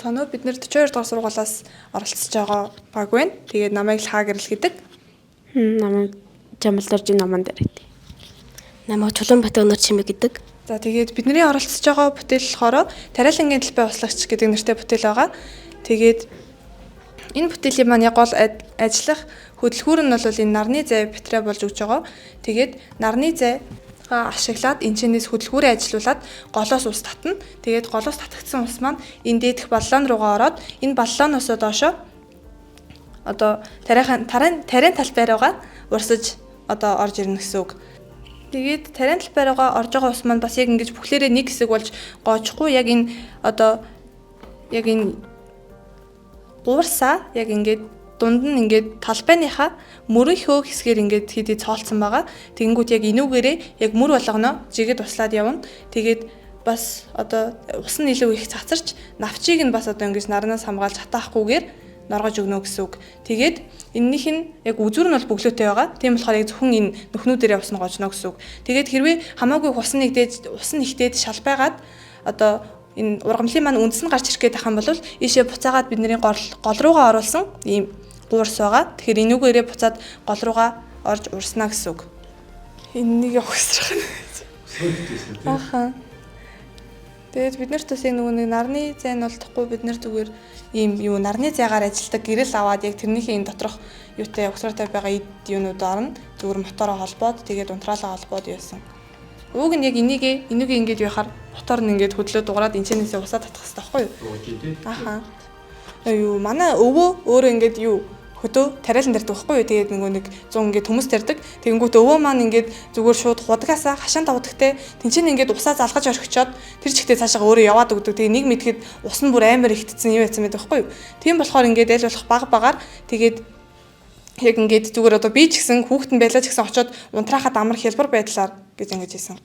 тоноо бид нэр 42 дугаар сургуулиас оролцож байгаа баг байна. Тэгээд намайг Лхаа гэрэл гэдэг. Намайг Жамалдаржийн номон дээр гэдэг. Намайг Чулуунбаатар өнөр чимэг гэдэг. За тэгээд бидний оролцож байгаа бүтээл болохоор Тариалангийн талбай услагч гэдэг нэртэй бүтээл байгаа. Тэгээд энэ бүтээлийн маань яг гол ажиллах хөдөлгүүр нь бол энэ нарны зай битрэ болж өгч байгаа. Тэгээд нарны зай ашиглаад энэчнээс хөдөлгүүрээ ажилуулад голоос ус татна. Тэгээд голоос татагдсан ус маань энэ дээдх баллон руугаа ороод энэ баллоноос доошо одоо тарийн талбай руугаа урсаж одоо орж ирнэ гэсэн үг. Тэгээд тарийн талбай руугаа орж байгаа ус маань бас яг ингэж бүхлээрээ нэг хэсэг болж гоочхгүй яг энэ одоо яг энэ гуурсаа яг ингээд дунд нь ингээд талбайныхаа мөрөн хөө хэсгээр ингээд хэдий цоолцсон байгаа. Тэгэнгүүт яг энүүгээрээ яг мөр болгоно жигэд услаад явна. Тэгээд бас одоо ус нь илүү их цацарч навчийг нь бас одоо ингэж наранаас хамгаалж хатаахгүйгээр норгож өгнө гэсэн үг. Тэгээд энэнийх нь яг үзүр нь бол бөглөөтэй байгаа. Тийм болохоор яг зөвхөн энэ нүхнүүдээр явсан гожно гэсэн үг. Тэгээд хэрвээ хамаагүй ус нь ихтээд шалбайгаад одоо энэ ургамлын маань үндэс нь гарч ирэх гээд ахын бол ийшээ буцаагаад бидний гол руугаа оруулсан ийм гуурс байгаа. Тэгэхээр энүүгээрээ буцаад гол руугаа орж урснаа гэсэн үг. Энэнийг явах гэсэн юм. Аха. Тэгээд бид нарт бас яг нэг нарны зай нь олдохгүй бид нар зүгээр ийм юу нарны зайгаар ажилладаг гэрэл аваад яг тэрнийхээ энэ доторх юутай угсраатай байгаа эд юунууд орно. Зүгээр мотороо холбоод тэгээд унтраалаа холбоод яасан. Ууг нь яг энийг ингэж яхаар мотор нь ингэж хөдлөө дугаараад энэчнээсээ усаа татах хэрэгтэй байхгүй юу? Аха. Юу манай өвөө өөрөө ингэж юу хөдөө тариалан тарьдаг байхгүй юу? Тэгээд нэг 100 ингээд хүмүүс тарьдаг. Тэгэнгүүт өвөө маань ингээд зүгээр шууд худгаасаа хашаан тавдагтай тэнцэн ингээд усаа залгаж орхичоод тэр чигтээ цаашаа өөрөө яваад өгдөг. Тэгээ нэг мэдэхэд ус нь бүр амар ихтсэн юм яцсан байдаг байхгүй юу? Тийм болохоор ингээд аль болох баг багаар тэгээд яг ингээд зүгээр одоо би ч гэсэн хүүхэд нь байлаа ч гэсэн очиод унтраахад амар хялбар байдлаар гэж ингэж хийсэн.